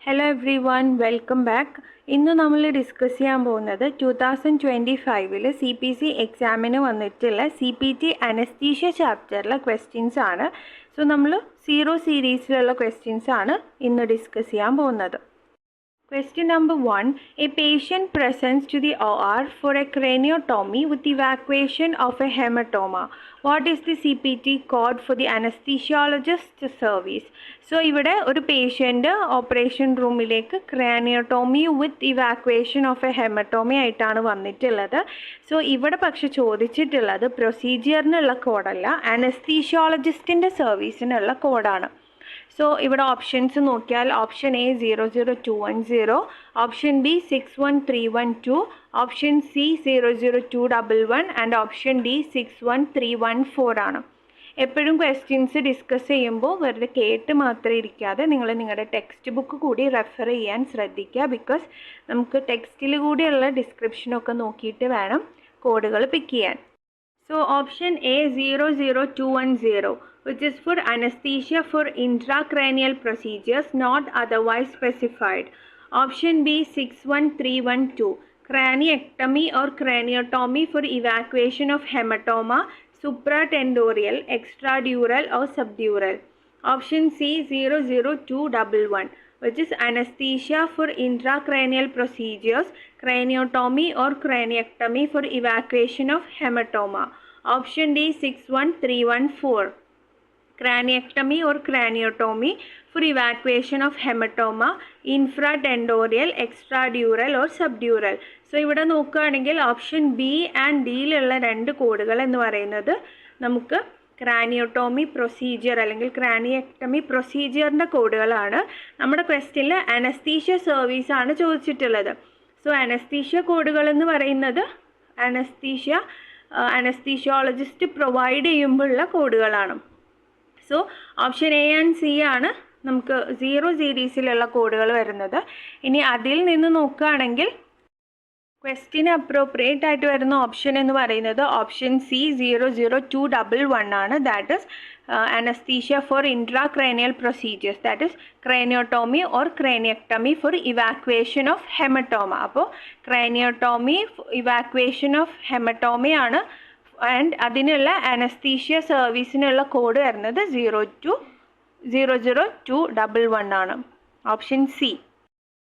Hello every one, welcome back. ഇന്ന് നമ്മൾ discuss ചെയ്യാൻ പോകുന്നത് 2025 CPC എക്സാമിന് വന്നിട്ടുള്ള CPT അനസ്തീഷ്യ ചാപ്റ്ററിലെ ക്വസ്റ്റ്യൻസ് ആണ്. സോ നമ്മൾ സീറോ സീരീസിലുള്ള ക്വസ്റ്റ്യൻസ് ആണ് ഇന്ന് ഡിസ്കസ് ചെയ്യാൻ പോകുന്നത്. Question number 1. A patient presents to the OR for a craniotomy with evacuation of a hematoma. What is the CPT code for the anesthesiologist service? So, ഇവിടെ ഒരു patient operation റൂമിലേക്ക് ക്രാനിയോട്ടോമി വിത്ത് evacuation of A ഹെമറ്റോമി ആയിട്ടാണ് വന്നിട്ടുള്ളത്. So ഇവിടെ പക്ഷെ ചോദിച്ചിട്ടുള്ളത് പ്രൊസീജിയറിനുള്ള കോഡല്ല, അനസ്തീഷ്യോളജിസ്റ്റിൻ്റെ സർവീസിനുള്ള കോഡാണ്. So ഇവിടെ ഓപ്ഷൻസ് നോക്കിയാൽ option A 00210, option B 61312, option C 00211 and option D 61314 ആണ്. എപ്പോഴും ക്വസ്റ്റ്യൻസ് ഡിസ്കസ് ചെയ്യുമ്പോൾ വെറുതെ കേട്ട് മാത്രം ഇരിക്കാതെ നിങ്ങൾ നിങ്ങളുടെ ടെക്സ്റ്റ് ബുക്ക് കൂടി റെഫർ ചെയ്യാൻ ശ്രദ്ധിക്കുക. ബിക്കോസ് നമുക്ക് ടെക്സ്റ്റിൽ കൂടിയുള്ള ഡിസ്ക്രിപ്ഷനൊക്കെ നോക്കിയിട്ട് വേണം കോഡുകൾ പിക്ക് ചെയ്യാൻ. So option A 00210, which is for anesthesia for intracranial procedures not otherwise specified. Option B 61312, craniectomy or craniotomy for evacuation of hematoma, supratentorial, extradural or subdural. Option C 00211, which is anesthesia for intracranial procedures, craniotomy or craniectomy for evacuation of hematoma. Option D 61314, craniectomy or craniotomy for evacuation of hematoma, infratentorial, extradural or subdural. So ഇവിടെ നോക്കുകയാണെങ്കിൽ option B and ഡിയിലുള്ള രണ്ട് കോഡുകൾ എന്ന് പറയുന്നത് നമുക്ക് ക്രാനിയോട്ടോമി procedure അല്ലെങ്കിൽ ക്രാനിയക്ടമി പ്രൊസീജിയറിൻ്റെ കോഡുകളാണ്. നമ്മുടെ ക്വസ്റ്റ്യനിൽ അനസ്തീഷ്യ സർവീസാണ് ചോദിച്ചിട്ടുള്ളത്. സോ അനസ്തീഷ്യ കോഡുകൾ എന്ന് പറയുന്നത് അനസ്തീഷ്യോളജിസ്റ്റ് പ്രൊവൈഡ് ചെയ്യുമ്പോഴുള്ള കോഡുകളാണ്. So option A and C ആണ് നമുക്ക് സീറോ സീരീസിലുള്ള കോഡുകൾ വരുന്നത്. ഇനി അതിൽ നിന്ന് നോക്കുകയാണെങ്കിൽ ക്വസ്റ്റ്യന് അപ്രോപ്രിയേറ്റ് ആയിട്ട് വരുന്ന ഓപ്ഷൻ എന്ന് പറയുന്നത് ഓപ്ഷൻ സി 00211 ആണ്. That is anaesthesia for intracranial procedures, that is craniotomy or craniectomy for evacuation of haematoma. അപ്പോൾ ക്രേനിയോട്ടോമി ഇവാക്വേഷൻ ഓഫ് ഹെമറ്റോമി ആണ്. ആൻഡ് അതിനുള്ള അനസ്തീഷ്യ സർവീസിനുള്ള കോഡ് വരുന്നത് 00211 ആണ്. Option C.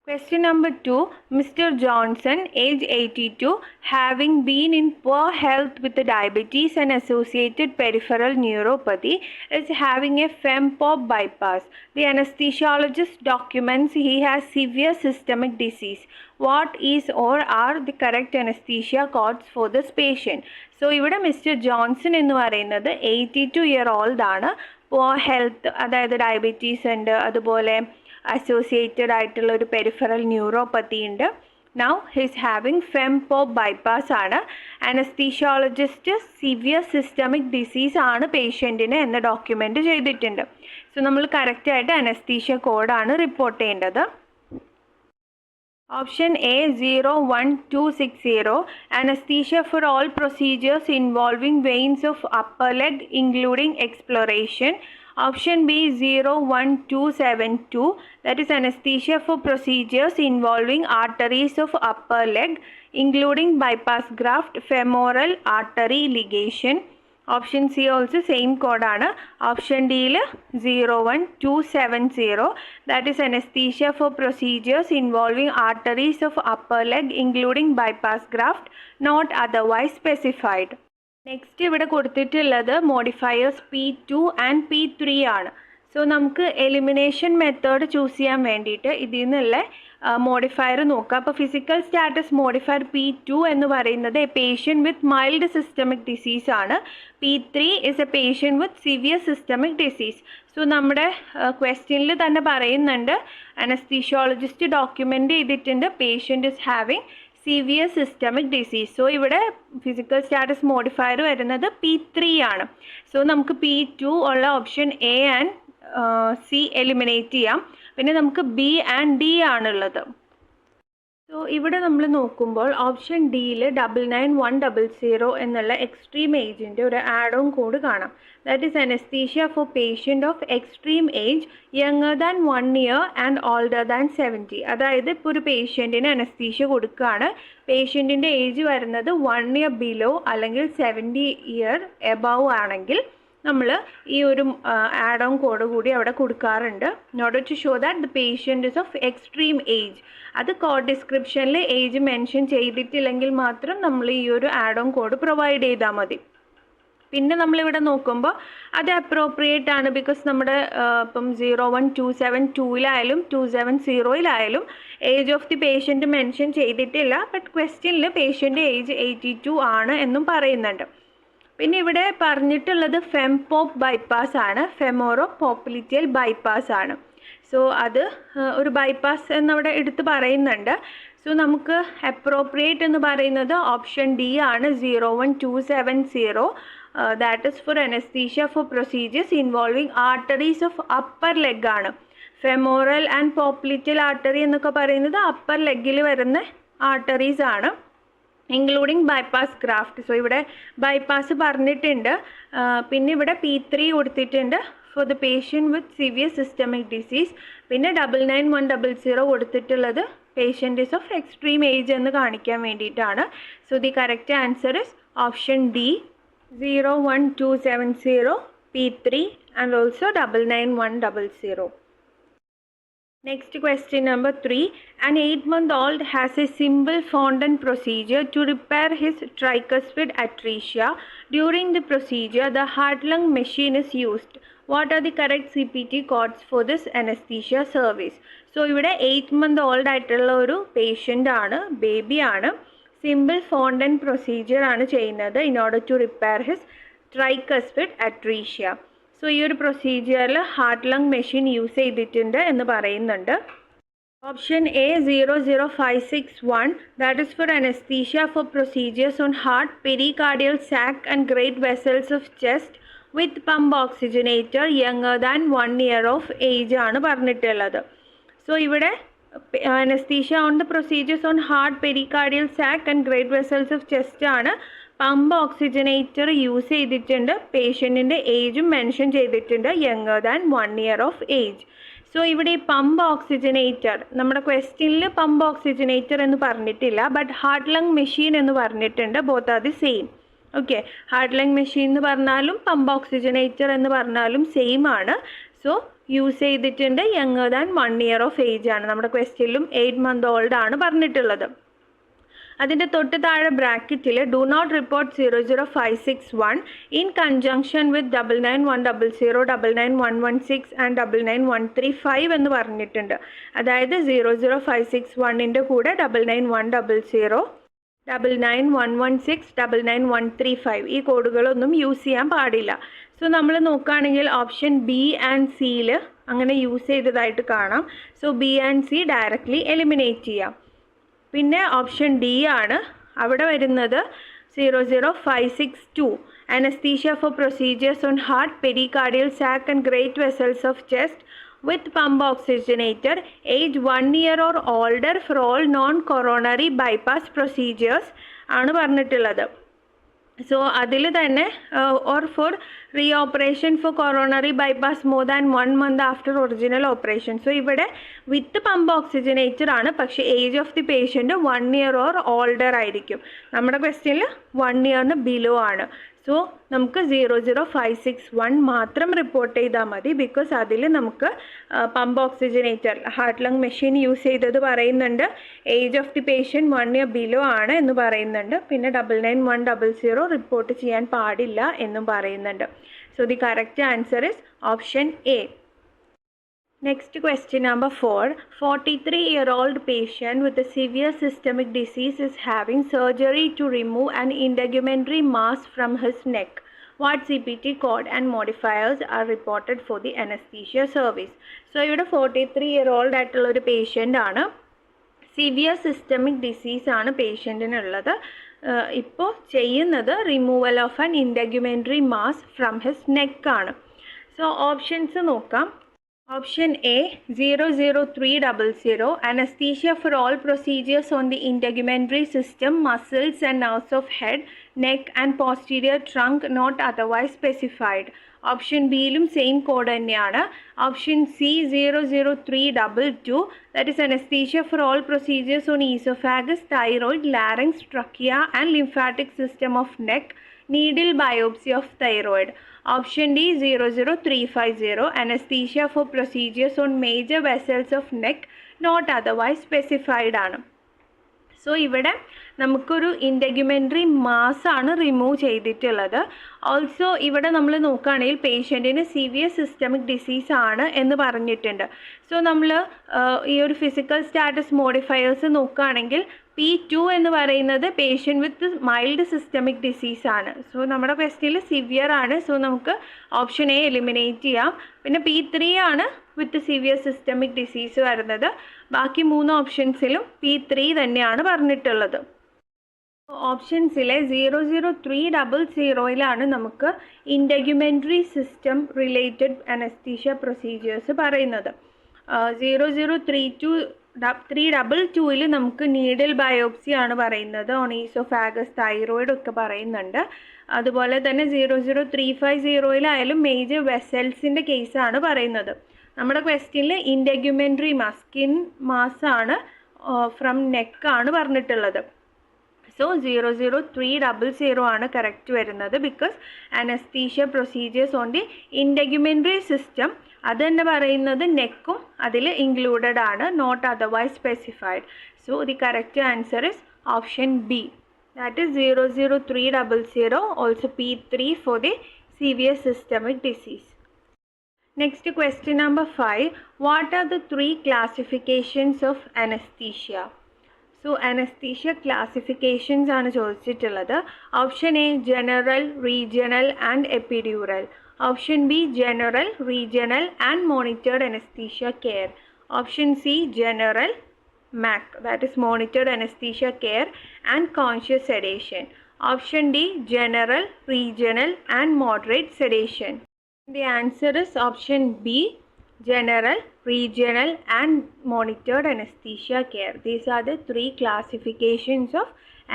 Question number 2. Mr. Johnson, age 82, having been in poor health with diabetes and associated peripheral neuropathy, is having a FEMPOP bypass. The anesthesiologist documents he has severe systemic disease. What is or are the correct anesthesia codes for this patient? So, ഇവിടെ mister Johnson എന്ന് പറയുന്നത് 82-year-old ആണ്. poor health, അതായത് diabetes ഉണ്ട്, അതുപോലെ associated ആയിട്ടുള്ള ഒരു peripheral neuropathy ഉണ്ട്. നൗ ഹിസ് ഹാവിങ് ഫെംപോപ്പ് ബൈപ്പാസ് ആണ്. അനസ്തീഷ്യോളജിസ്റ്റ് സിവിയർ സിസ്റ്റമിക് ഡിസീസ് ആണ് പേഷ്യൻറ്റിന് എന്ന് ഡോക്യുമെൻ്റ് ചെയ്തിട്ടുണ്ട്. സോ നമ്മൾ കറക്റ്റായിട്ട് അനസ്തീഷ്യ കോഡാണ് റിപ്പോർട്ട് ചെയ്യേണ്ടത്. Option A 01260, anesthesia for all procedures involving veins of upper leg including exploration. Option B 01272, that is anesthesia for procedures involving arteries of upper leg including bypass graft, femoral artery ligation. Option C also same code ആണ്. Option ഡിയിൽ 01270, that is anesthesia for procedures involving arteries of upper leg including bypass graft not otherwise specified. Next ഇവിടെ കൊടുത്തിട്ടുള്ളത് modifiers P2 and P3 ആണ്. So നമുക്ക് elimination method choose ചെയ്യാൻ വേണ്ടിയിട്ട് ഇതിൽ നിന്നുള്ള മോഡിഫയർ നോക്കാം. അപ്പോൾ ഫിസിക്കൽ സ്റ്റാറ്റസ് മോഡിഫയർ P2 എന്ന് പറയുന്നത് A patient with mild systemic disease ആണ്. P3 is A patient with severe systemic disease. So നമ്മുടെ ക്വസ്റ്റ്യനിൽ തന്നെ പറയുന്നുണ്ട്, അനസ്തീഷ്യോളജിസ്റ്റ് ഡോക്യുമെൻ്റ് ചെയ്തിട്ടുണ്ട് patient is having severe systemic disease. So ഇവിടെ ഫിസിക്കൽ സ്റ്റാറ്റസ് മോഡിഫയർ വരുന്നത് P3 ആണ്. സോ നമുക്ക് P2 ഉള്ള option A and C eliminate ചെയ്യാം. പിന്നെ നമുക്ക് ബി ആൻഡ് ഡി ആണുള്ളത്. സോ സോ ഇവിടെ നമ്മൾ നോക്കുമ്പോൾ ഓപ്ഷൻ ഡിയിൽ 999100 എന്നുള്ള എക്സ്ട്രീം ഏജിൻ്റെ ഒരു ആഡ് ഓൺ കോഡ് കാണാം. That is anaesthesia for patient of extreme age younger than 1 year and older than 70. അതായത് ഇപ്പോൾ ഒരു പേഷ്യൻറ്റിന് അനസ്തീഷ്യ കൊടുക്കുകയാണ്, പേഷ്യൻറ്റിൻ്റെ ഏജ് വരുന്നത് 1 ഇയർ ബിലോ അല്ലെങ്കിൽ 70 ഇയർ എബവ് ആണെങ്കിൽ നമ്മൾ ഈ ഒരു ആഡ് ഓൺ കോഡ് കൂടി അവിടെ കൊടുക്കാറുണ്ട്. In order to show that the patient is of extreme age. അത് കോഡ് ഡിസ്ക്രിപ്ഷനിൽ ഏജ് മെൻഷൻ ചെയ്തിട്ടില്ലെങ്കിൽ മാത്രം നമ്മൾ ഈ ഒരു ആഡ് ഓൺ കോഡ് പ്രൊവൈഡ് ചെയ്താൽ മതി. പിന്നെ നമ്മളിവിടെ നോക്കുമ്പോൾ അത് അപ്രോപ്രിയേറ്റ് ആണ്, ബിക്കോസ് നമ്മുടെ ഇപ്പം 01272-ലായാലും 270-ലായാലും age of the patient mention ചെയ്തിട്ടില്ല. ബട്ട് ക്വസ്റ്റ്യനിൽ പേഷ്യൻ്റെ ഏജ് 82 ആണ് എന്നും പറയുന്നുണ്ട്. പിന്നെ ഇവിടെ പറഞ്ഞിട്ടുള്ളത് ഫെംപോപ്പ് ബൈപ്പാസ് ആണ്, ഫെമോറോ പോപ്ലിറ്റിയൽ ബൈപ്പാസ് ആണ്. സോ അത് ഒരു ബൈപ്പാസ് എന്നവിടെ എടുത്ത് പറയുന്നുണ്ട്. സോ നമുക്ക് അപ്രോപ്രിയേറ്റ് എന്ന് പറയുന്നത് ഓപ്ഷൻ ഡി ആണ്, 01270. That is for anaesthesia for procedures involving arteries of upper leg ആണ്. ഫെമോറൽ ആൻഡ് പോപ്ലിറ്റിയൽ ആർട്ടറി എന്നൊക്കെ പറയുന്നത് അപ്പർ ലെഗിൽ വരുന്ന ആർട്ടറീസ് ആണ്, ഇൻക്ലൂഡിങ് ബൈപ്പാസ് ഗ്രാഫ്റ്റ്. സോ ഇവിടെ ബൈപ്പാസ് പറഞ്ഞിട്ടുണ്ട്. പിന്നെ ഇവിടെ P3 കൊടുത്തിട്ടുണ്ട് for the patient with severe systemic disease. പിന്നെ 999100 കൊടുത്തിട്ടുള്ളത് patient is of extreme age എന്ന് കാണിക്കാൻ വേണ്ടിയിട്ടാണ്. So the correct answer is option D, 01270, P3 and also 999100. Next question number 3. An 8-month-old has a simple fondant procedure to repair his tricuspid atresia. During the procedure, the heart-lung machine is used. What are the correct CPT codes for this anesthesia service? So, ഇവിടെ 8-month-old ആയിട്ടുള്ള ഒരു patient ആണ്, baby ആണ്. Simple fondant procedure ആണ് ചെയ്യുന്നത് in order to repair his tricuspid atresia. So ഈ ഒരു പ്രൊസീജിയറിൽ ഹാർട്ട് ലങ് മെഷീൻ യൂസ് ചെയ്തിട്ടുണ്ട് എന്ന് പറയുന്നുണ്ട്. Option A 00561, that is for anaesthesia for procedures on heart, pericardial sac and great vessels of chest with pump oxygenator younger than 1 year of age ആണ് പറഞ്ഞിട്ടുള്ളത്. So ഇവിടെ anaesthesia on the procedures on heart, pericardial sac and great vessels of chest ആണ്. Pump oxygenator use ചെയ്തിട്ടുണ്ട്, പേഷ്യൻറ്റിൻ്റെ ഏജും mention ചെയ്തിട്ടുണ്ട്, younger than 1 year of age. So ഇവിടെ ഈ പമ്പ് ഓക്സിജനേറ്റർ നമ്മുടെ ക്വസ്റ്റ്യനിൽ പമ്പ് ഓക്സിജനേറ്റർ എന്ന് പറഞ്ഞിട്ടില്ല, ബട്ട് ഹാർട്ട് ലങ് മെഷീൻ എന്ന് പറഞ്ഞിട്ടുണ്ട്. Both are the same. Okay, heart lung machine എന്ന് പറഞ്ഞാലും പമ്പ് ഓക്സിജനേറ്റർ എന്ന് പറഞ്ഞാലും സെയിം ആണ്. സോ യൂസ് ചെയ്തിട്ടുണ്ട്, younger than 1 year of age ആണ്. നമ്മുടെ ക്വസ്റ്റ്യനിലും 8-month-old ആണ് പറഞ്ഞിട്ടുള്ളത്. അതിൻ്റെ തൊട്ട് താഴെ ബ്രാക്കറ്റിൽ do not report 00561 in conjunction with 999100, 99116 and 99135 എന്ന് പറഞ്ഞിട്ടുണ്ട്. അതായത് 00561ൻ്റെ കൂടെ 99100, 99116, 99135 ഈ കോഡുകളൊന്നും യൂസ് ചെയ്യാൻ പാടില്ല. സോ നമ്മൾ നോക്കുകയാണെങ്കിൽ ഓപ്ഷൻ ബി ആൻഡ് സിയിൽ അങ്ങനെ യൂസ് ചെയ്തതായിട്ട് കാണാം. So B and C directly eliminate ചെയ്യാം. പിന്നെ ഓപ്ഷൻ ഡി ആണ് അവിടെ വരുന്നത് 00562, anaesthesia for procedures on heart, pericardial sac and great vessels of chest with pump oxygenator, age 1 year or older for all non-coronary bypass procedures ആണ് പറഞ്ഞിട്ടുള്ളത്. So അതിൽ തന്നെ or for reoperation for coronary bypass more than 1 month after original operation. So ഇവിടെ with pump oxygenator ആണ്, പക്ഷേ age of the patient 1 year or older ആയിരിക്കും. നമ്മുടെ ക്വസ്റ്റ്യനിൽ 1 ഇയറിന് ബിലോ ആണ്. സോ നമുക്ക് 00561 മാത്രം റിപ്പോർട്ട് ചെയ്താൽ മതി, ബിക്കോസ് അതിൽ നമുക്ക് pump oxygenator heart lung machine use ചെയ്തത് പറയുന്നുണ്ട്, age of the patient 1 year below ആണ് എന്ന് പറയുന്നുണ്ട്. പിന്നെ 99100 റിപ്പോർട്ട് ചെയ്യാൻ പാടില്ല എന്നും പറയുന്നുണ്ട്. So the correct answer is option A. Next question number 4. 43-year-old patient with a severe systemic disease is having surgery to remove an integumentary mass from his neck. What CPT code and modifiers are reported for the anesthesia service? So ഇവിടെ 43-year-old ആയിട്ടുള്ള ഒരു patient ആണ്. Severe systemic disease ആണ് പേഷ്യൻറ്റിനുള്ളത്. ഇപ്പോൾ ചെയ്യുന്നത് removal of an integumentary mass from his neck ആണ്. So options നോക്കാം. Option A 00300 anesthesia for all procedures on the integumentary system, muscles and nerves of head, neck and posterior trunk not otherwise specified. Option B യിലും same code തന്നെയാണ്. Option C 00322 that is anesthesia for all procedures on esophagus, thyroid, larynx, trachea and lymphatic system of neck, needle biopsy of thyroid. Option D 00350 anesthesia for procedures on major vessels of neck not otherwise specified ആണ്. So ഇവിടെ നമുക്കൊരു ഇൻറ്റഗ്യുമെൻ്ററി മാസാണ് remove ചെയ്തിട്ടുള്ളത്. Also ഇവിടെ നമ്മൾ നോക്കുകയാണെങ്കിൽ പേഷ്യൻറ്റിന് severe systemic disease ആണ് എന്ന് പറഞ്ഞിട്ടുണ്ട്. സോ നമ്മൾ ഈ ഒരു ഫിസിക്കൽ സ്റ്റാറ്റസ് മോഡിഫയേഴ്സ് നോക്കുകയാണെങ്കിൽ P2 എന്ന് പറയുന്നത് പേഷ്യൻ്റ് വിത്ത് മൈൽഡ് സിസ്റ്റമിക് ഡിസീസ് ആണ്. സോ നമ്മുടെ ക്വസ്റ്റ്യനിൽ സിവിയർ ആണ്. സോ നമുക്ക് ഓപ്ഷൻ എ എലിമിനേറ്റ് ചെയ്യാം. പിന്നെ P3 ആണ് വിത്ത് സിവിയർ സിസ്റ്റമിക് ഡിസീസ് വരുന്നത്. ബാക്കി 3 ഓപ്ഷൻസിലും P3 തന്നെയാണ് പറഞ്ഞിട്ടുള്ളത്. ഓപ്ഷൻസിലെ 00300 നമുക്ക് ഇൻറ്റഗ്യുമെൻ്ററി സിസ്റ്റം റിലേറ്റഡ് അനസ്തീഷ്യ പ്രൊസീജിയേഴ്സ് പറയുന്നത്. 00322 നമുക്ക് നീഡിൽ ബയോപ്സി ആണ് പറയുന്നത്. ഓൺ ഈസോഫാഗസ്, തൈറോയിഡ് ഒക്കെ പറയുന്നുണ്ട്. അതുപോലെ തന്നെ 00350 മേജർ വെസൽസിൻ്റെ കേസാണ് പറയുന്നത്. നമ്മുടെ ക്വസ്റ്റ്യനിൽ ഇൻറ്റഗ്യുമെൻ്ററി മാസ്, സ്കിൻ മാസാണ് ഫ്രം നെക്കാണ് പറഞ്ഞിട്ടുള്ളത്. സോ 00300 ആണ് കറക്റ്റ് വരുന്നത്. Because anaesthesia procedures on the integumentary system അത് തന്നെ പറയുന്നത് നെക്കും അതിൽ ഇൻക്ലൂഡഡ് ആണ്, not otherwise specified. So the correct answer is option B, that is 00300, also P3 for the severe systemic disease. Next question number 5. What are the 3 classifications of anesthesia? So anesthesia classifications ആണ് ചോദിച്ചിട്ടുള്ളത്. Option A general, regional and epidural. Option B general, regional and monitored anesthesia care. Option C general, MAC, that is monitored anesthesia care and conscious sedation. Option D general, regional and moderate sedation. The answer is option B, general, regional and monitored anesthesia care. These are the 3 classifications of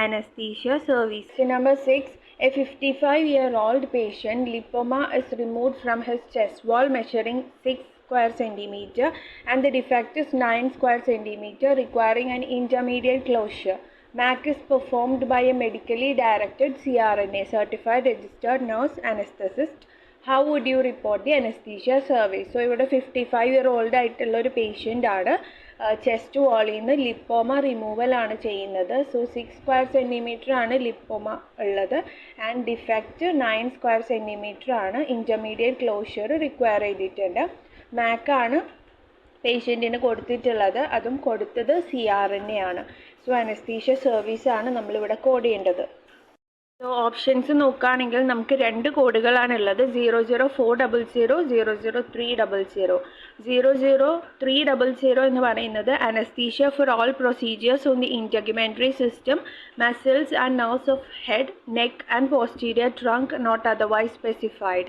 anesthesia service. Number 6. A 55-year-old patient, lipoma is removed from his chest wall measuring 6 square centimeter and the defect is 9 square centimeter requiring an intermediate closure. MAC is performed by a medically directed CRNA, certified registered nurse anesthetist. How would you report the anesthesia service? So ഇവിടെ 55-year-old ആയിട്ടുള്ള ഒരു patient ആണ്. Chest വാളിൽ നിന്ന് lipoma removal ആണ് ചെയ്യുന്നത്. So 6 square centimetre ആണ് lipoma ഉള്ളത് and defect 9 square centimetre ആണ്. ഇൻ്റർമീഡിയറ്റ് ക്ലോഷർ റിക്വയർ ചെയ്തിട്ടുണ്ട്. മാക്കാണ് പേഷ്യൻറ്റിന് കൊടുത്തിട്ടുള്ളത്, അതും കൊടുത്തത് CRNA ആണ്. സോ അനസ്തീഷ്യ സർവീസാണ് നമ്മളിവിടെ കോഡ് ചെയ്യേണ്ടത്. സോ ഓപ്ഷൻസ് നോക്കുകയാണെങ്കിൽ നമുക്ക് 2 കോഡുകളാണുള്ളത്. 00400, 00300. 00300 എന്ന് പറയുന്നത് anaesthesia for all procedures on the integumentary system, muscles and nerves of head, neck and posterior trunk not otherwise specified.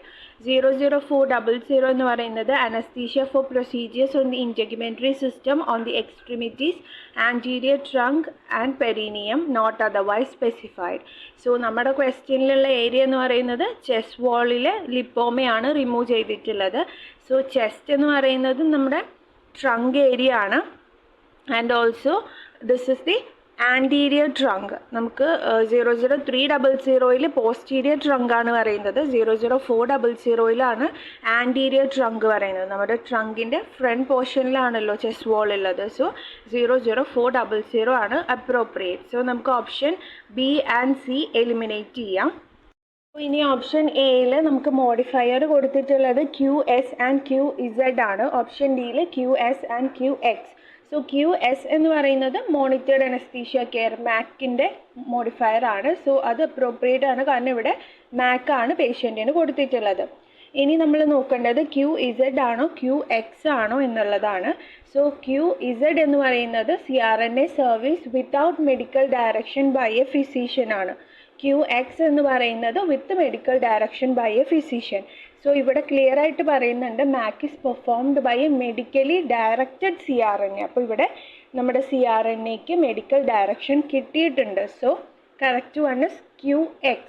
00400 എന്ന് പറയുന്നത് anaesthesia for procedures on the integumentary system on the extremities, anterior trunk and perineum not otherwise specified. So നമ്മുടെ ക്വസ്റ്റ്യനിലുള്ള area എന്ന് പറയുന്നത് chest വാളിൽ ലിപ്പോമയാണ് remove ചെയ്തിട്ടുള്ളത്. So chest എന്ന് പറയുന്നത് നമ്മുടെ ട്രങ്ക് ഏരിയ ആണ് and also this is the anterior trunk. നമുക്ക് 00300 പോസ്റ്റീരിയർ ട്രങ്ക് ആണ് പറയുന്നത്. 00400 ആൻറ്റീരിയർ ട്രങ്ക് പറയുന്നത്. നമ്മുടെ ട്രങ്കിൻ്റെ ഫ്രണ്ട് പോർഷനിലാണല്ലോ ചെസ്റ്റ് വാൾ ഉള്ളത്. സോ 00400 ആണ് അപ്രോപ്രിയേറ്റ്. സോ നമുക്ക് option B and C eliminate ചെയ്യാം. ഇനി ഓപ്ഷൻ എയിൽ നമുക്ക് മോഡിഫയർ കൊടുത്തിട്ടുള്ളത് QS ആൻഡ് QZ ആണ്. ഓപ്ഷൻ ഡിയിൽ QS and QX. So QS എന്ന് പറയുന്നത് മോണിറ്റേർഡ് അനസ്തീഷ്യ കെയർ, മാക്കിൻ്റെ മോഡിഫയർ ആണ്. സോ അത് അപ്രോപ്രിയേറ്റ് ആണ്, കാരണം ഇവിടെ മാക്ക് ആണ് പേഷ്യൻറ്റിന് കൊടുത്തിട്ടുള്ളത്. ഇനി നമ്മൾ നോക്കേണ്ടത് QZ ആണോ QX ആണോ എന്നുള്ളതാണ്. സോ QZ എന്ന് പറയുന്നത് CRNA service without medical direction by a physician ആണ്. QX എന്ന് പറയുന്നത് with medical direction by a physician. So ഇവിടെ ക്ലിയർ ആയിട്ട് പറയുന്നുണ്ട് MAC is performed by a medically directed CRNA. അപ്പോൾ ഇവിടെ നമ്മുടെ CRNAക്ക് മെഡിക്കൽ ഡയറക്ഷൻ കിട്ടിയിട്ടുണ്ട്. So correct one is QX.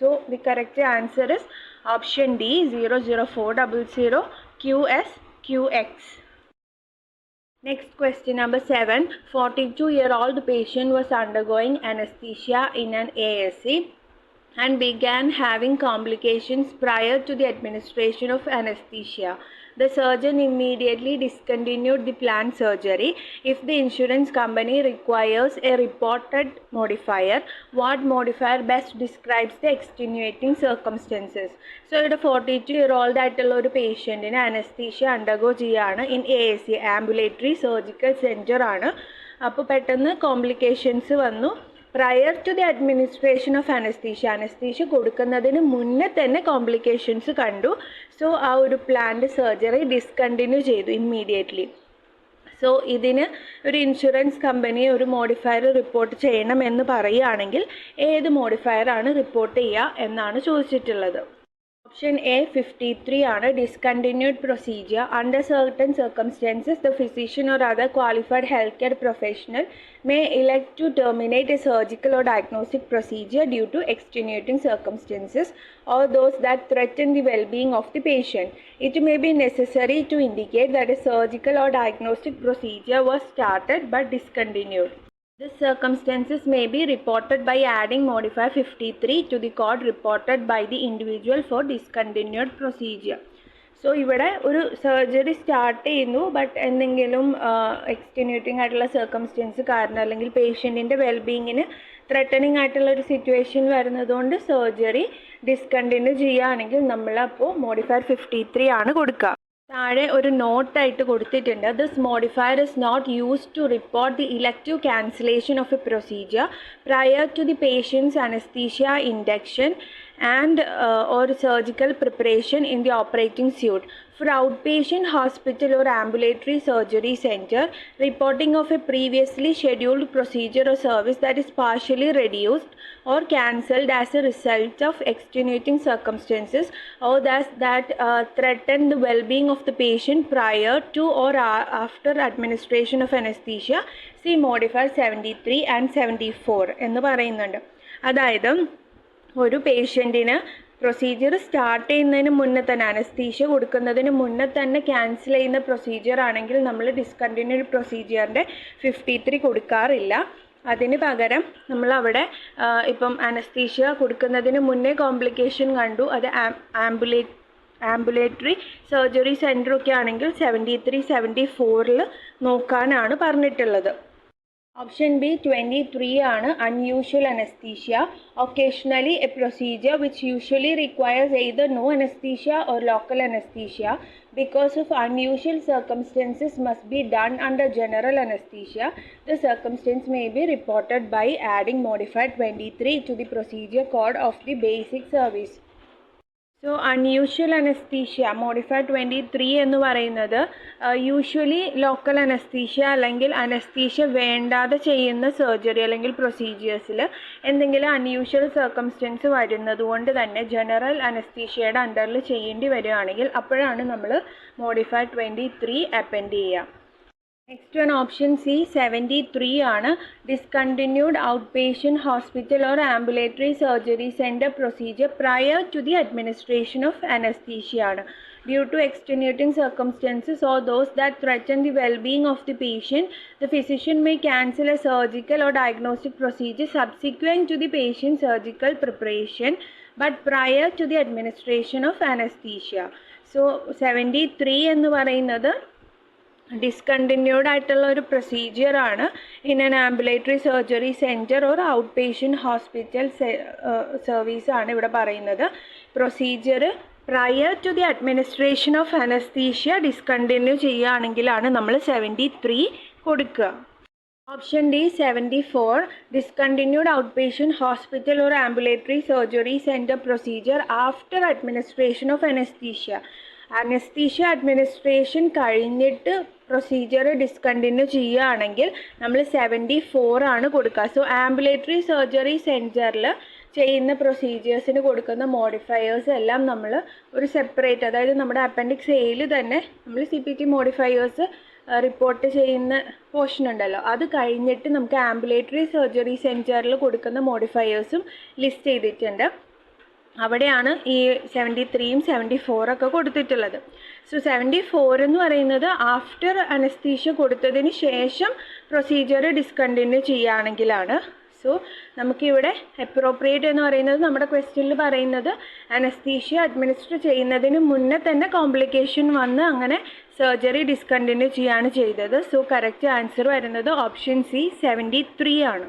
So the correct answer is option D 00400 QX. Next question number 7. 42-year-old patient was undergoing anesthesia in an ASC and began having complications prior to the administration of anesthesia. The surgeon immediately discontinued the planned surgery. If the insurance company requires a reported modifier, what modifier best describes the extenuating circumstances? So, ഇവിടെ 42-year-old ആയിട്ടുള്ള ഒരു പേഷ്യൻറ്റിന് anaesthesia undergo ചെയ്യാണ് in ASC, ambulatory surgical centre ആണ്. അപ്പോൾ പെട്ടെന്ന് complications വന്നു. Prior to the administration of anaesthesia കൊടുക്കുന്നതിന് മുന്നേ തന്നെ കോംപ്ലിക്കേഷൻസ് കണ്ടു. സോ ആ ഒരു പ്ലാൻഡ് സർജറി ഡിസ്കണ്ടിന്യൂ ചെയ്തു ഇമ്മീഡിയറ്റ്ലി. സോ ഇതിന് ഒരു ഇൻഷുറൻസ് കമ്പനി ഒരു മോഡിഫയർ റിപ്പോർട്ട് ചെയ്യണമെന്ന് പറയുകയാണെങ്കിൽ ഏത് മോഡിഫയർ ആണ് റിപ്പോർട്ട് ചെയ്യുക എന്നാണ് ചോദിച്ചിട്ടുള്ളത്. ഓപ്ഷൻ A 53 ആണ്. Discontinued procedure. Under certain circumstances the physician or other qualified health care professional may elect to terminate a surgical or diagnostic procedure due to extenuating circumstances or those that threaten the well-being of the patient. It may be necessary to indicate that a surgical or diagnostic procedure was started but discontinued. These circumstances may be reported by adding modifier 53 to the code reported by the individual for discontinued procedure. So ഇവിടെ ഒരു surgery start ചെയ്യുന്നു, but എന്തെങ്കിലും എക്സ്റ്റെന്യൂട്ടിംഗ് ആയിട്ടുള്ള circumstances കാരണം അല്ലെങ്കിൽ പേഷ്യൻറ്റിൻ്റെ വെൽബീയിങ്ങിന് threatening ആയിട്ടുള്ള ഒരു situation വരുന്നതുകൊണ്ട് സർജറി ഡിസ്കണ്ടിന്യൂ ചെയ്യുകയാണെങ്കിൽ നമ്മളപ്പോൾ മോഡിഫയർ 53 ആണ് കൊടുക്കുക. താഴെ ഒരു നോട്ടായിട്ട് കൊടുത്തിട്ടുണ്ട്. This modifier is not used to report the elective cancellation of a procedure prior to the patient's anaesthesia induction and or surgical preparation in the operating suite. For outpatient hospital or ambulatory surgery center, reporting of a previously scheduled procedure or service that is partially reduced or cancelled as a result of extenuating circumstances or that threaten the well-being of the patient prior to or after administration of anesthesia. See modifier 73 and 74 എന്ന് പറയുന്നുണ്ട്. അതായത് ഒരു പേഷ്യൻറ്റിന് procedure start ചെയ്യുന്നതിന് മുന്നേ തന്നെ anaesthesia കൊടുക്കുന്നതിന് മുന്നേ തന്നെ ക്യാൻസൽ ചെയ്യുന്ന പ്രൊസീജിയർ ആണെങ്കിൽ നമ്മൾ ഡിസ്കണ്ടിന്യൂഡ് പ്രൊസീജിയറിൻ്റെ 53 കൊടുക്കാറില്ല. അതിന് പകരം നമ്മളവിടെ ഇപ്പം അനസ്തീഷ്യ കൊടുക്കുന്നതിന് മുന്നേ കോംപ്ലിക്കേഷൻ കണ്ടു, അത് ആംബുലേറ്ററി സർജറി സെൻറ്ററൊക്കെ ആണെങ്കിൽ 73, 74 നോക്കാനാണ് പറഞ്ഞിട്ടുള്ളത്. ഓപ്ഷൻ B 23 ആണ്. Unusual anaesthesia. Occasionally a procedure which usually requires either no anaesthesia or local anaesthesia because of unusual circumstances must be done under general anesthesia. The circumstance may be reported by adding modifier 23 to the procedure code of the basic service. So unusual anaesthesia modifier 23 എന്ന് പറയുന്നത് usually local anaesthesia അല്ലെങ്കിൽ anaesthesia വേണ്ടാതെ ചെയ്യുന്ന surgery അല്ലെങ്കിൽ പ്രൊസീജിയേഴ്സിൽ എന്തെങ്കിലും unusual circumstances വരുന്നത് കൊണ്ട് തന്നെ general അനസ്തീഷ്യയുടെ അണ്ടറിൽ ചെയ്യേണ്ടി വരികയാണെങ്കിൽ അപ്പോഴാണ് നമ്മൾ മോഡിഫയർ 23 അപ്പെൻഡ് ചെയ്യുക. നെക്സ്റ്റ് വൺ ഓപ്ഷൻ C 73 ആണ്. Discontinued out patient hospital or ambulatory surgery centre procedure prior to the administration of anaesthesia ആണ്. Due to extenuating circumstances or those that threaten the well-being of the patient, the physician may cancel a surgical or diagnostic procedure subsequent to the patient's surgical preparation but prior to the administration of anesthesia. So 73 എന്ന് പറയുന്നത് discontinued ആയിട്ടുള്ള ഒരു procedure ആണ്. In an ambulatory surgery centre or out patient hospital service ആണ് ഇവിടെ പറയുന്നത്. Procedure prior to the administration of anaesthesia discontinue ചെയ്യുകയാണെങ്കിലാണ് നമ്മൾ 73 കൊടുക്കുക. Option D 74 discontinued out patient hospital or ambulatory surgery centre procedure after administration of anaesthesia. Anaesthesia administration കഴിഞ്ഞിട്ട് procedure discontinue ചെയ്യുകയാണെങ്കിൽ നമ്മൾ 74 ആണ് കൊടുക്കുക. സോ ആംബുലേറ്ററി സർജറി സെൻറ്ററിൽ ചെയ്യുന്ന പ്രൊസീജിയേഴ്സിന് കൊടുക്കുന്ന മോഡിഫയേഴ്സ് എല്ലാം നമ്മൾ ഒരു സെപ്പറേറ്റ്, അതായത് നമ്മുടെ അപ്പൻഡിക്സ് എയിൽ തന്നെ നമ്മൾ CPT മോഡിഫയേഴ്സ് റിപ്പോർട്ട് ചെയ്യുന്ന പോർഷൻ ഉണ്ടല്ലോ, അത് കഴിഞ്ഞിട്ട് നമുക്ക് ആംബുലേറ്ററി സർജറി സെൻറ്ററിൽ കൊടുക്കുന്ന മോഡിഫയേഴ്സും ലിസ്റ്റ് ചെയ്തിട്ടുണ്ട്. അവിടെയാണ് ഈ 73-യും 74 കൊടുത്തിട്ടുള്ളത്. സോ 74 എന്ന് പറയുന്നത് ആഫ്റ്റർ അനസ്തീഷ്യ കൊടുത്തതിന് ശേഷം പ്രൊസീജിയർ ഡിസ്കണ്ടിന്യൂ ചെയ്യുകയാണെങ്കിലാണ്. സോ നമുക്കിവിടെ അപ്രോപ്രിയേറ്റ് എന്ന് പറയുന്നത് നമ്മുടെ ക്വസ്റ്റ്യനിൽ പറയുന്നത് അനസ്തീഷ്യ അഡ്മിനിസ്റ്റർ ചെയ്യുന്നതിന് മുന്നേ തന്നെ കോംപ്ലിക്കേഷൻ വന്ന് അങ്ങനെ സർജറി ഡിസ്കണ്ടിന്യൂ ചെയ്യാണ് ചെയ്തത്. സോ കറക്റ്റ് ആൻസർ വരുന്നത് ഓപ്ഷൻ C 73 ആണ്.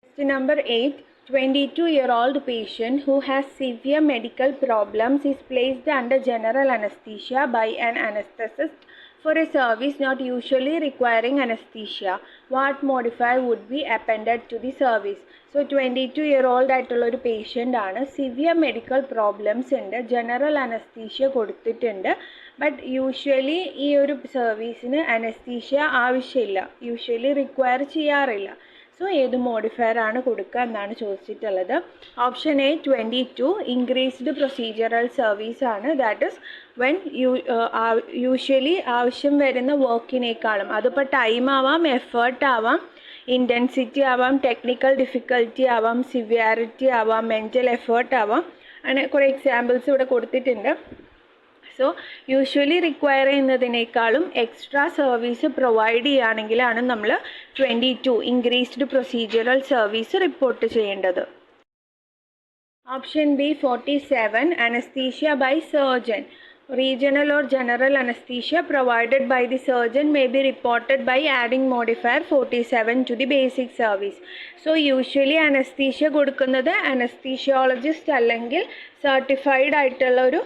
Question number 8. 22-year-old patient who has severe medical problems is placed under general anesthesia by an anesthetist for a service not usually requiring anesthesia. What modifier would be appended to the service? So 22-year-old ആയിട്ടുള്ള ഒരു patient ആണ്, severe medical problems ഉണ്ട്, general anaesthesia കൊടുത്തിട്ടുണ്ട്. But usually ഈ ഒരു സർവീസിന് anaesthesia ആവശ്യമില്ല, usually require ചെയ്യാറില്ല. സോ ഏത് മോഡിഫയർ ആണ് കൊടുക്കുക എന്നാണ് ചോദിച്ചിട്ടുള്ളത്. Option A 22 increased procedural service ആണ്. ദാറ്റ് ഇസ് വെൻ യൂഷ്വലി ആവശ്യം വരുന്ന വർക്കിനേക്കാളും, അതിപ്പോൾ ടൈം ആവാം, എഫേർട്ട് ആവാം, ഇൻറ്റൻസിറ്റി ആവാം, ടെക്നിക്കൽ ഡിഫിക്കൽറ്റി ആവാം, സിവിയാരിറ്റി ആവാം, മെൻ്റൽ എഫേർട്ട് ആവാം, അങ്ങനെ കുറേ എക്സാമ്പിൾസ് ഇവിടെ കൊടുത്തിട്ടുണ്ട്. സോ യൂഷ്വലി റിക്വയർ ചെയ്യുന്നതിനേക്കാളും എക്സ്ട്രാ സർവീസ് പ്രൊവൈഡ് ചെയ്യുകയാണെങ്കിലാണ് നമ്മൾ 22 ഇൻക്രീസ്ഡ് പ്രൊസീജിയറൽ സർവീസ് റിപ്പോർട്ട് ചെയ്യേണ്ടത്. Option B 47 anaesthesia by surgeon. Regional or general anesthesia provided by the surgeon may be reported by adding modifier 47 to the basic service. So usually anesthesia കൊടുക്കുന്നത് anesthesiologist അല്ലെങ്കിൽ certified ആയിട്ടുള്ള ഒരു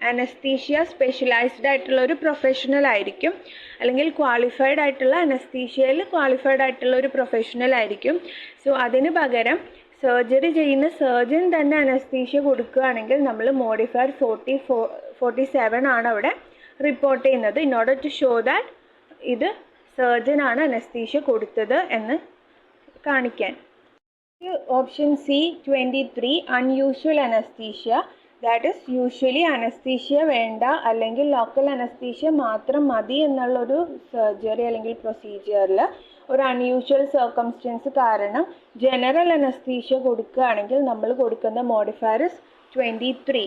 anaesthesia specialised ആയിട്ടുള്ള ഒരു professional ആയിരിക്കും, അല്ലെങ്കിൽ qualified ആയിട്ടുള്ള അനസ്തീഷ്യയിൽ qualified ആയിട്ടുള്ള ഒരു പ്രൊഫഷണൽ ആയിരിക്കും. സോ അതിന് പകരം സർജറി ചെയ്യുന്ന സർജൻ തന്നെ അനസ്തീഷ്യ കൊടുക്കുകയാണെങ്കിൽ നമ്മൾ മോഡിഫയർ 47 ആണ് അവിടെ റിപ്പോർട്ട് ചെയ്യുന്നത്, in order to show that ഇത് സർജനാണ് അനസ്തീഷ്യ കൊടുത്തത് എന്ന് കാണിക്കാൻ. Option C 23 unusual anaesthesia. That is usually anaesthesia വേണ്ട അല്ലെങ്കിൽ ലോക്കൽ അനസ്തീഷ്യ മാത്രം മതി എന്നുള്ളൊരു സർജറി അല്ലെങ്കിൽ പ്രൊസീജിയറിൽ ഒരു അൺയൂഷ്വൽ സർക്കംസ്റ്റൻസ് കാരണം ജനറൽ അനസ്തീഷ്യ കൊടുക്കുകയാണെങ്കിൽ നമ്മൾ കൊടുക്കുന്ന modifier 23.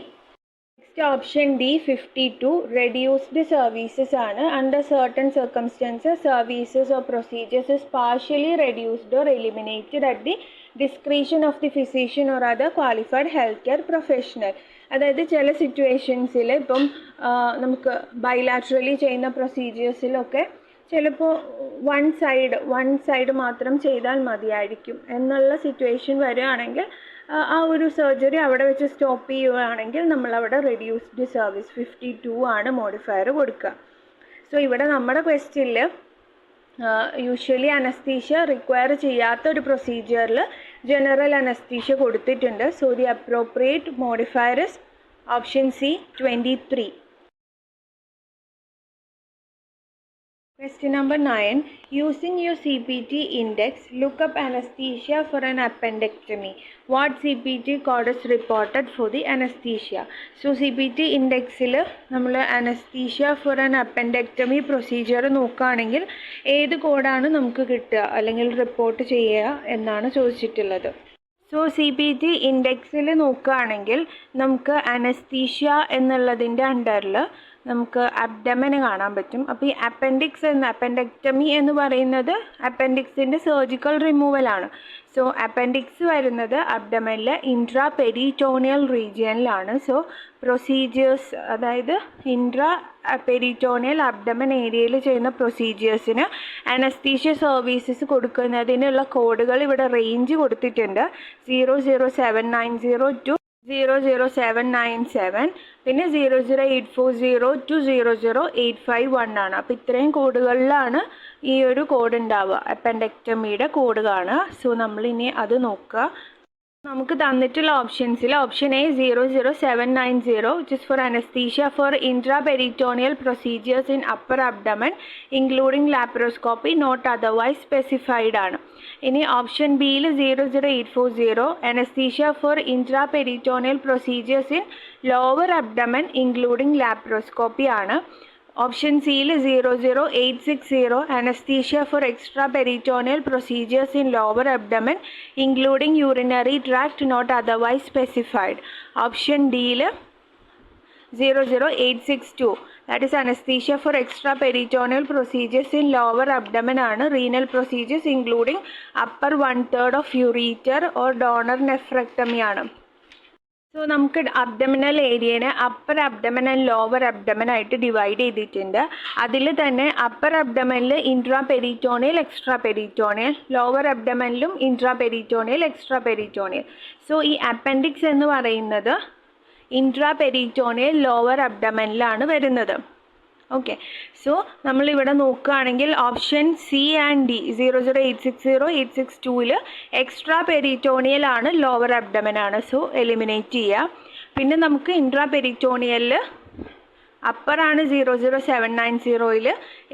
Next option D 52 reduced services ആണ്. Under certain circumstances services or procedures is partially reduced or eliminated at the discretion of the physician or other qualified health care professional. അതായത് ചില സിറ്റുവേഷൻസിൽ ഇപ്പം നമുക്ക് bilaterally ചെയ്യുന്ന പ്രൊസീജിയേഴ്സിലൊക്കെ ചിലപ്പോൾ വൺ സൈഡ് മാത്രം ചെയ്താൽ മതിയായിരിക്കും എന്നുള്ള സിറ്റുവേഷൻ വരികയാണെങ്കിൽ ആ ഒരു സർജറി അവിടെ വെച്ച് സ്റ്റോപ്പ് ചെയ്യുകയാണെങ്കിൽ നമ്മളവിടെ റെഡ്യൂസ്ഡ് സർവീസ് 52 ആണ് മോഡിഫയർ കൊടുക്കുക. സോ ഇവിടെ നമ്മുടെ ക്വസ്റ്റ്യനിൽ യൂഷ്വലി അനസ്തീഷ്യ റിക്വയർ ചെയ്യാത്ത ഒരു പ്രൊസീജിയറിൽ ജനറൽ അനസ്തീഷ്യ കൊടുത്തിട്ടുണ്ട്. So the appropriate modifier is option C 23. Question number 9. Using your CPT index, look up anesthesia for an appendectomy. What CPT code is reported for the anesthesia? So CPT indexil നമ്മൾ anesthesia for an appendectomy procedure നോക്കുകയാണെങ്കിൽ ഏത് കോഡാണ് നമുക്ക് കിട്ടുക അല്ലെങ്കിൽ report ചെയ്യുക എന്നാണ് ചോദിച്ചിട്ടുള്ളത്. സോ CPT ഇൻഡെക്സിൽ നോക്കുകയാണെങ്കിൽ നമുക്ക് അനസ്തീഷ്യ എന്നുള്ളതിൻ്റെ അണ്ടറിൽ നമുക്ക് അബ്ഡമന് കാണാൻ പറ്റും. അപ്പോൾ ഈ അപ്പൻഡെക്ടമി എന്ന് പറയുന്നത് അപ്പൻഡിക്സിൻ്റെ സർജിക്കൽ റിമൂവലാണ്. സോ അപ്പൻഡിക്സ് വരുന്നത് അബ്ഡമനിലെ ഇൻട്രാ പെരിറ്റോണിയൽ റീജിയനിലാണ്. സോ പ്രൊസീജിയേഴ്സ്, അതായത് ഇൻട്രാ പെരിറ്റോണിയൽ അബ്ഡമൻ ഏരിയയിൽ ചെയ്യുന്ന പ്രൊസീജിയേഴ്സിന് അനസ്തീഷ്യ സർവീസസ് കൊടുക്കുന്നതിനുള്ള കോഡുകൾ ഇവിടെ റേഞ്ച് കൊടുത്തിട്ടുണ്ട്. 00790 to 00797, പിന്നെ 00840 to 00851 ആണ്. അപ്പോൾ ഇത്രയും കോഡുകളിലാണ് ഈ ഒരു കോഡ് ഉണ്ടാവുക, അപ്പൻഡെക്ടമിയുടെ കോഡ് കാണുക. സോ നമ്മളിനി അത് നോക്കുക. നമുക്ക് തന്നിട്ടുള്ള ഓപ്ഷൻസിൽ option A 00790 which is for anesthesia for intraperitoneal procedures in upper abdomen including laparoscopy not otherwise specified ആണ്. ഇനി ഓപ്ഷൻ ബിയിൽ 00840 anaesthesia for intraperitoneal procedures in lower abdomen including laparoscopy ആണ്. ഓപ്ഷൻ സിയിൽ 00860 anaesthesia for extra peritoneal procedures in lower abdomen including urinary tract not otherwise specified. Option ഡിയിൽ 00862 that is anesthesia for extraperitoneal procedures in lower abdomen ആണ്. renal procedures including upper 1/3 of ureter or donor nephrectomy ആണ്. So നമുക്ക് abdominal ഏരിയനെ upper abdomen and lower abdomen ആയിട്ട് divide ചെയ്തിട്ടുണ്ട്. അതിൽ തന്നെ upper അബ്ഡമനിൽ intra peritoneal extra peritoneal, lower അബ്ഡമനിലും intra peritoneal extra peritoneal. So ഈ അപ്പൻഡിക്സ് എന്ന് പറയുന്നത് ഇൻട്രാ പെരിറ്റോണിയൽ ലോവർ അബ്ഡമനിലാണ് വരുന്നത്. ഓക്കെ, സോ നമ്മളിവിടെ നോക്കുകയാണെങ്കിൽ ഓപ്ഷൻ സി ആൻഡ് ഡി 00860 862ൽ എക്സ്ട്രാ പെരിറ്റോണിയൽ ആണ്, ലോവർ അബ്ഡമൻ ആണ്. സോ എലിമിനേറ്റ് ചെയ്യുക. പിന്നെ നമുക്ക് ഇൻട്രാ പെരിറ്റോണിയലിൽ അപ്പറാണ് 00790ൽ,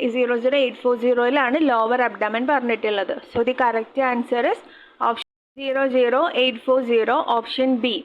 00840ലാണ് ലോവർ അബ്ഡമൻ പറഞ്ഞിട്ടുള്ളത്. So the correct answer is option 00840 option B.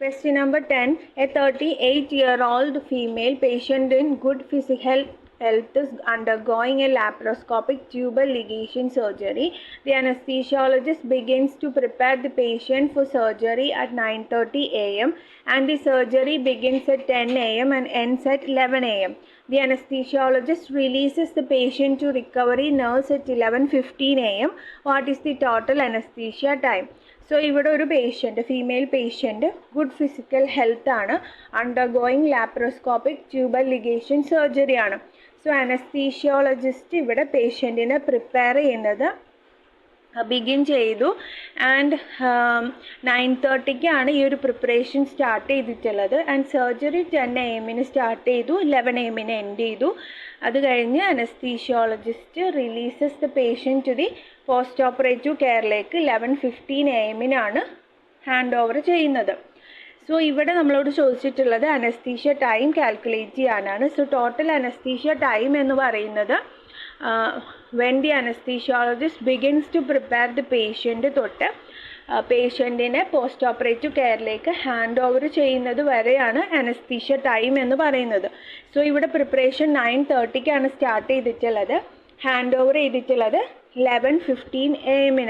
Question number 10. A 38-year-old female patient in good physical health is undergoing a laparoscopic tubal ligation surgery. The anesthesiologist begins to prepare the patient for surgery at 9:30 a.m. and the surgery begins at 10 a.m. and ends at 11 a.m. The anesthesiologist releases the patient to recovery nurse at 11:15 a.m. What is the total anesthesia time? So ഇവിടെ ഒരു patient, female patient, good physical health ആണ്, undergoing laparoscopic tubal ligation surgery ആണ്. So anaesthesiologist ഇവിടെ പേഷ്യൻറ്റിനെ prepare ചെയ്യുന്നത് begin ചെയ്തു. And 9:30ക്കാണ് ഈ ഒരു പ്രിപ്പറേഷൻ സ്റ്റാർട്ട് ചെയ്തിട്ടുള്ളത്. ആൻഡ് സർജറി 10 AM സ്റ്റാർട്ട് ചെയ്തു, 11 AM എൻഡ് ചെയ്തു. അത് കഴിഞ്ഞ് anaesthesiologist releases the patient to the post operative കെയറിലേക്ക് 11:15 AM ഹാൻഡ് ഓവർ ചെയ്യുന്നത്. സോ ഇവിടെ നമ്മളോട് ചോദിച്ചിട്ടുള്ളത് അനസ്തീഷ്യ ടൈം കാൽക്കുലേറ്റ് ചെയ്യാനാണ്. സോ ടോട്ടൽ അനസ്തീഷ്യ ടൈം എന്ന് പറയുന്നത് when the anesthesiologist begins to prepare the patient തൊട്ട് പേഷ്യൻറ്റിനെ പോസ്റ്റ് ഓപ്പറേറ്റീവ് കെയറിലേക്ക് ഹാൻഡ് ഓവർ ചെയ്യുന്നത് വരെയാണ് അനസ്തീഷ്യ ടൈം എന്ന് പറയുന്നത്. സോ ഇവിടെ പ്രിപ്പറേഷൻ 9:30ക്കാണ് സ്റ്റാർട്ട് ചെയ്തിട്ടുള്ളത്, ഹാൻഡ് ഓവർ ചെയ്തിട്ടുള്ളത് 11:15 AM.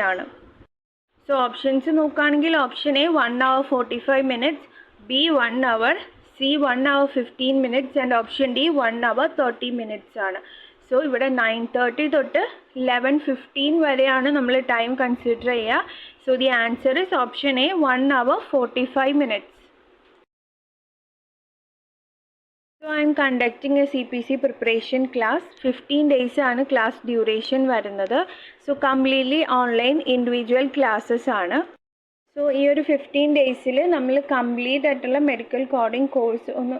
സോ ഓപ്ഷൻസ് നോക്കുകയാണെങ്കിൽ option A 1 hour 45 minutes, B 1 hour, C 1 hour 15 minutes and option D 1 hour 30 minutes ആണ്. സോ ഇവിടെ 9:30 തൊട്ട് 11:15 വരെയാണ് നമ്മൾ ടൈം കൺസിഡർ ചെയ്യുക. So the answer is option A 1 hour 45 minutes. So I am conducting a CPC preparation class. 15 days ആണ് class duration വരുന്നത്. So completely online individual classes ആണ്. So ഈ ഒരു 15 ഡേയ്സിൽ നമ്മൾ കംപ്ലീറ്റ് ആയിട്ടുള്ള മെഡിക്കൽ കോഡിംഗ് കോഴ്സ് ഒന്ന്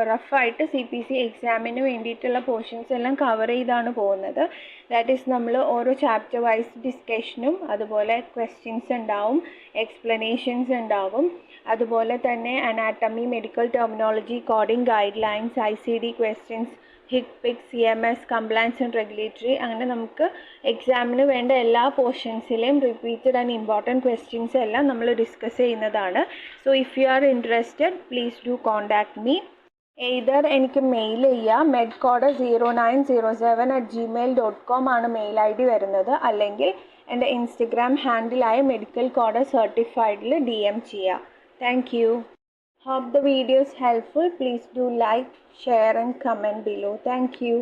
റഫായിട്ട് CPC എക്സാമിന് വേണ്ടിയിട്ടുള്ള പോർഷൻസ് എല്ലാം കവർ ചെയ്താണ് പോകുന്നത്. ദാറ്റ് ഈസ് നമ്മൾ ഓരോ ചാപ്റ്റർ വൈസ് ഡിസ്കഷനും അതുപോലെ ക്വസ്റ്റ്യൻസ് ഉണ്ടാവും, എക്സ്പ്ലനേഷൻസ് ഉണ്ടാവും, അതുപോലെ തന്നെ anatomy, medical terminology, coding guide lines, ICD questions, HCPCS, CMS, compliance and regulatory, അങ്ങനെ നമുക്ക് എക്സാമിന് വേണ്ട എല്ലാ പോർഷൻസിലെയും റിപ്പീറ്റഡ് ആൻഡ് ഇമ്പോർട്ടൻറ്റ് ക്വസ്റ്റ്യൻസ് എല്ലാം നമ്മൾ ഡിസ്കസ് ചെയ്യുന്നതാണ്. So if you are interested please do contact me. Either എനിക്ക് മെയിൽ ചെയ്യുക, medcode0907@gmail.com ആണ് മെയിൽ ID വരുന്നത്, അല്ലെങ്കിൽ എൻ്റെ ഇൻസ്റ്റഗ്രാം ഹാൻഡിലായ മെഡിക്കൽ കോഡർ സർട്ടിഫൈഡിൽ DM ചെയ്യുക. Thank you. Hope the video is helpful. Please do like, share and comment below. Thank you.